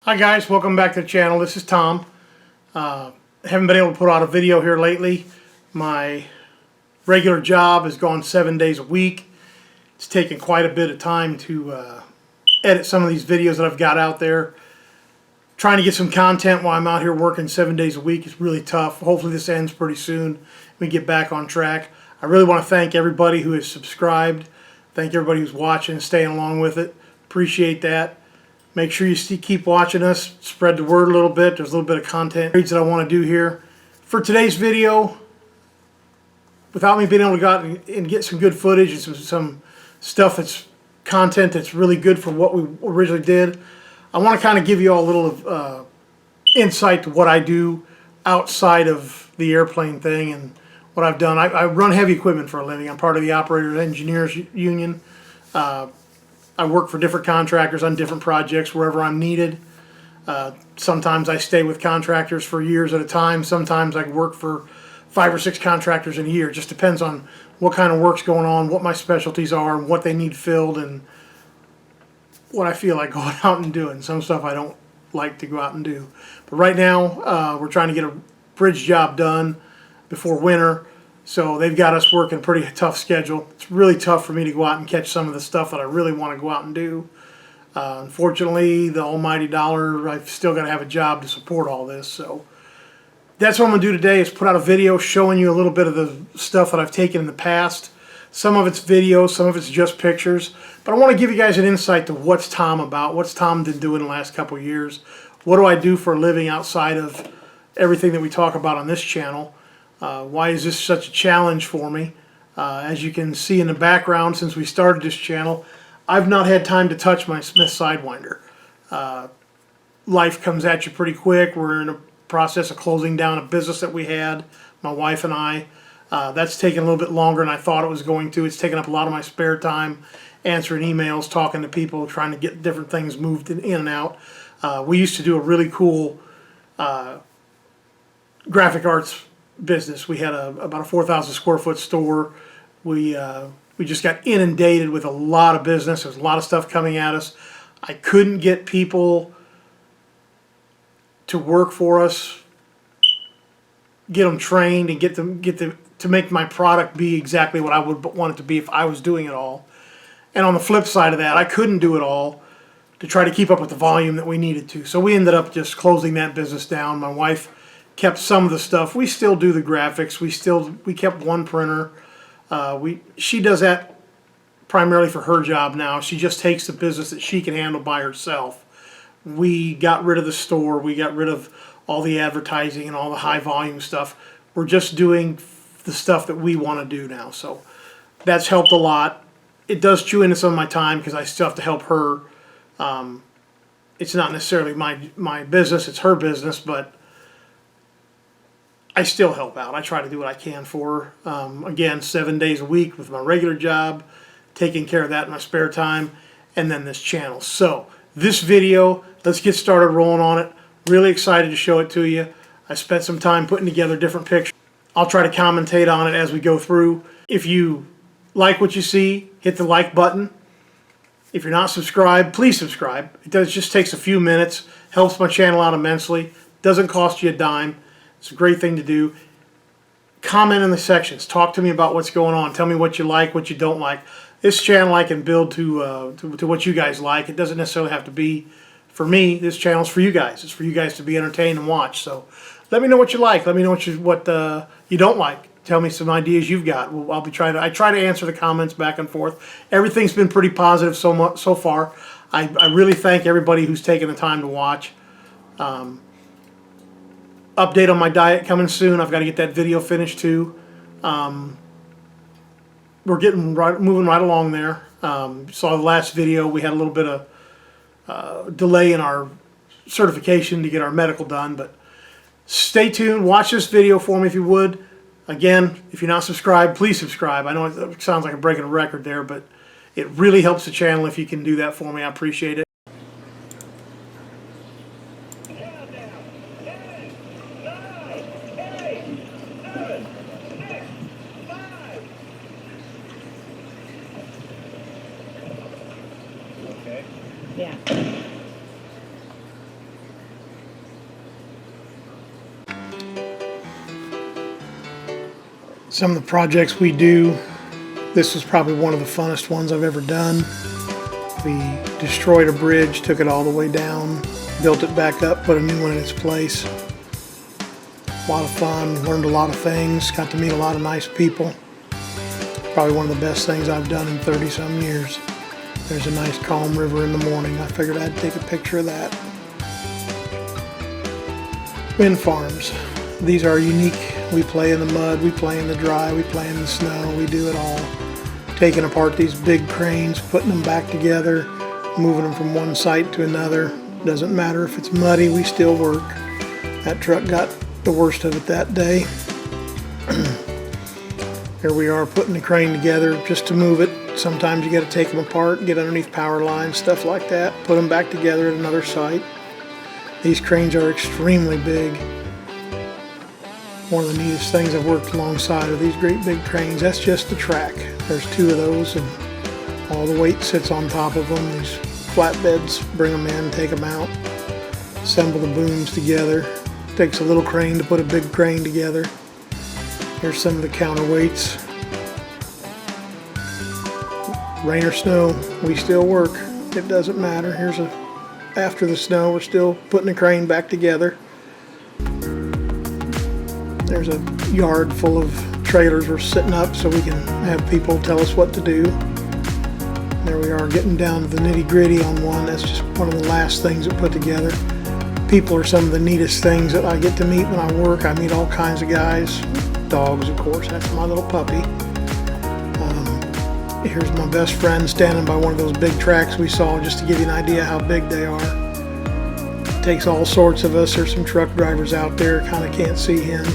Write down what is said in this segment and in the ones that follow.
Hi guys, welcome back to the channel. This is Tom. Haven't been able to put out a video here lately. My regular job has gone 7 days a week. It's taken quite a bit of time to edit some of these videos that I've got out there. Trying to get some content while I'm out here working 7 days a week is really tough. Hopefully this ends pretty soon. We get back on track. I really want to thank everybody who has subscribed. Thank everybody who's watching, staying along with it. Appreciate that. Make sure you keep watching us, spread the word a little bit. There's a little bit of content that I want to do here. For today's video, without me being able to go out and get some good footage and some stuff that's content that's really good for what we originally did, I want to kind of give you all a little insight to what I do outside of the airplane thing and what I've done. I run heavy equipment for a living. I'm part of the Operators Engineers Union. I work for different contractors on different projects wherever I'm needed. Sometimes I stay with contractors for years at a time. Sometimes I work for 5 or 6 contractors in a year. It just depends on what kind of work's going on, what my specialties are, and what they need filled, and what I feel like going out and doing. Some stuff I don't like to go out and do. But right now, we're trying to get a bridge job done before winter. So they've got us working a pretty tough schedule. It's really tough for me to go out and catch some of the stuff that I really want to go out and do. Unfortunately, the almighty dollar, I've still got to have a job to support all this. So that's what I'm going to do today, is put out a video showing you a little bit of the stuff that I've taken in the past. Some of it's video, some of it's just pictures. But I want to give you guys an insight to what's Tom about, what's Tom been doing the last couple of years. What do I do for a living outside of everything that we talk about on this channel? Why is this such a challenge for me? As you can see in the background, since we started this channel, I've not had time to touch my Smith Sidewinder. Life comes at you pretty quick. We're in a process of closing down a business that we had, my wife and I. That's taken a little bit longer than I thought it was going to. It's taken up a lot of my spare time, answering emails, talking to people, trying to get different things moved in and out. We used to do a really cool graphic arts business. We had about a 4,000 square foot store. We just got inundated with a lot of business. There's a lot of stuff coming at us. I couldn't get people to work for us, get them trained, and get them to make my product be exactly what I would want it to be if I was doing it all. And on the flip side of that, I couldn't do it all to try to keep up with the volume that we needed to. So we ended up just closing that business down. My wife kept some of the stuff. We still do the graphics. We kept one printer. She does that primarily for her job now. She just takes the business that she can handle by herself. We got rid of the store. We got rid of all the advertising and all the high volume stuff. We're just doing the stuff that we want to do now. So that's helped a lot. It does chew into some of my time because I still have to help her. It's not necessarily my business. It's her business, but I still help out. I try to do what I can for her. Again, 7 days a week with my regular job, taking care of that in my spare time, and then this channel. So this video, let's get started rolling on it. Really excited to show it to you. I spent some time putting together different pictures. I'll try to commentate on it as we go through. If you like what you see, hit the like button. If you're not subscribed, please subscribe. Just takes a few minutes, helps my channel out immensely, doesn't cost you a dime. It's a great thing to do. Comment in the sections. Talk to me about what's going on. Tell me what you like, what you don't like. This channel I can build to what you guys like. It doesn't necessarily have to be for me. This channel's for you guys. It's for you guys to be entertained and watch. So let me know what you like. Let me know what you don't like. Tell me some ideas you've got. I'll be trying to. I try to answer the comments back and forth. Everything's been pretty positive so far. I really thank everybody who's taken the time to watch. Update on my diet coming soon. I've got to get that video finished too. We're moving right along there. Saw the last video. We had a little bit of delay in our certification to get our medical done, but stay tuned. Watch this video for me if you would. Again, if you're not subscribed, please subscribe. I know it sounds like I'm breaking a record there, but it really helps the channel if you can do that for me. I appreciate it. Yeah. Some of the projects we do, this was probably one of the funnest ones I've ever done. We destroyed a bridge, took it all the way down, built it back up, put a new one in its place. A lot of fun, learned a lot of things, got to meet a lot of nice people. Probably one of the best things I've done in 30-some years. There's a nice calm river in the morning. I figured I'd take a picture of that. Wind farms. These are unique. We play in the mud, we play in the dry, we play in the snow, we do it all. Taking apart these big cranes, putting them back together, moving them from one site to another. Doesn't matter if it's muddy, we still work. That truck got the worst of it that day. Here we are putting the crane together just to move it. Sometimes you got to take them apart, get underneath power lines, stuff like that, put them back together at another site. These cranes are extremely big. One of the neatest things I've worked alongside are these great big cranes. That's just the track. There's two of those and all the weight sits on top of them. These flatbeds, bring them in, take them out, assemble the booms together. Takes a little crane to put a big crane together. Here's some of the counterweights. Rain or snow, we still work. It doesn't matter. After the snow, we're still putting the crane back together. There's a yard full of trailers we're sitting up so we can have people tell us what to do. There we are getting down to the nitty-gritty on one. That's just one of the last things that put together. People are some of the neatest things that I get to meet when I work. I meet all kinds of guys. Dogs, of course. That's my little puppy. Here's my best friend standing by one of those big tracks we saw, just to give you an idea how big they are. It takes all sorts of us. There's some truck drivers out there, kind of can't see him.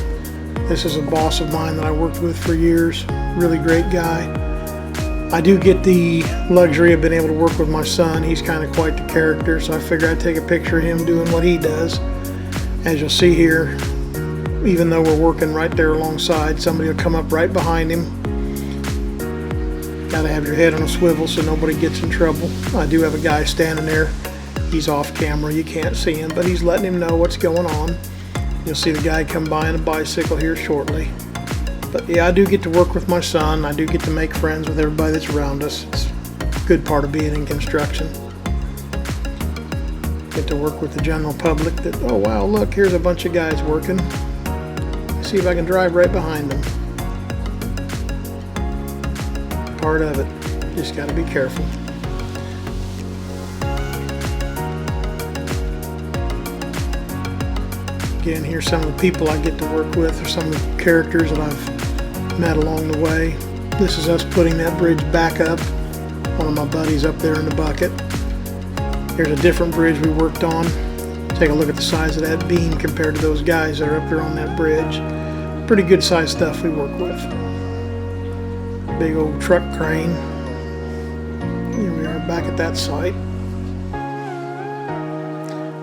This is a boss of mine that I worked with for years. Really great guy. I do get the luxury of being able to work with my son. He's kind of quite the character, so I figure I'd take a picture of him doing what he does. As you'll see here, even though we're working right there alongside, somebody will come up right behind him. Gotta have your head on a swivel so nobody gets in trouble. I do have a guy standing there. He's off camera, you can't see him, but he's letting him know what's going on. You'll see the guy come by on a bicycle here shortly. But yeah, I do get to work with my son. I do get to make friends with everybody that's around us. It's a good part of being in construction. Get to work with the general public that, oh wow, look, here's a bunch of guys working. See if I can drive right behind them. Part of it. Just got to be careful. Again, here's some of the people I get to work with, or some of the characters that I've met along the way. This is us putting that bridge back up. One of my buddies up there in the bucket. Here's a different bridge we worked on. Take a look at the size of that beam compared to those guys that are up there on that bridge. Pretty good sized stuff we work with. Big old truck crane. Here we are back at that site.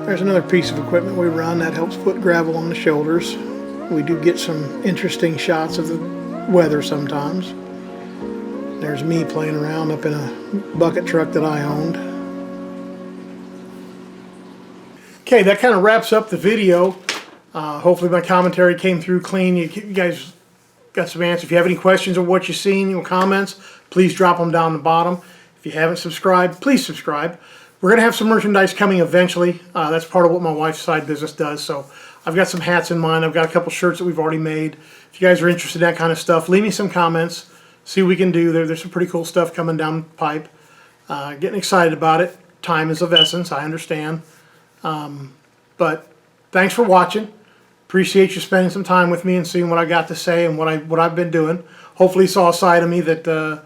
There's another piece of equipment we run that helps put gravel on the shoulders. We do get some interesting shots of the weather sometimes. There's me playing around up in a bucket truck that I owned. Okay, that kind of wraps up the video. Hopefully my commentary came through clean. You guys got some answers. If you have any questions or what you've seen, your comments, please drop them down the bottom. If you haven't subscribed, please subscribe. We're going to have some merchandise coming eventually. That's part of what my wife's side business does. So I've got some hats in mind. I've got a couple shirts that we've already made. If you guys are interested in that kind of stuff, leave me some comments. See what we can do. There's some pretty cool stuff coming down the pipe. Getting excited about it. Time is of essence, I understand. But thanks for watching. Appreciate you spending some time with me and seeing what I got to say and what I've been doing. Hopefully you saw a side of me that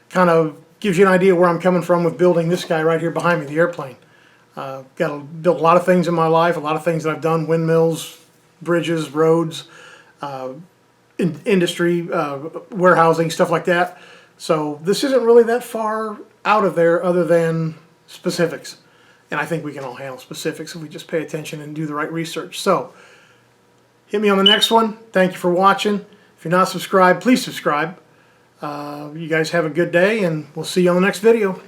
kind of gives you an idea where I'm coming from with building this guy right here behind me, the airplane. Got to build a lot of things in my life, a lot of things that I've done, windmills, bridges, roads, industry, warehousing, stuff like that. So this isn't really that far out of there other than specifics. And I think we can all handle specifics if we just pay attention and do the right research. So hit me on the next one. Thank you for watching. If you're not subscribed, please subscribe. You guys have a good day, and we'll see you on the next video.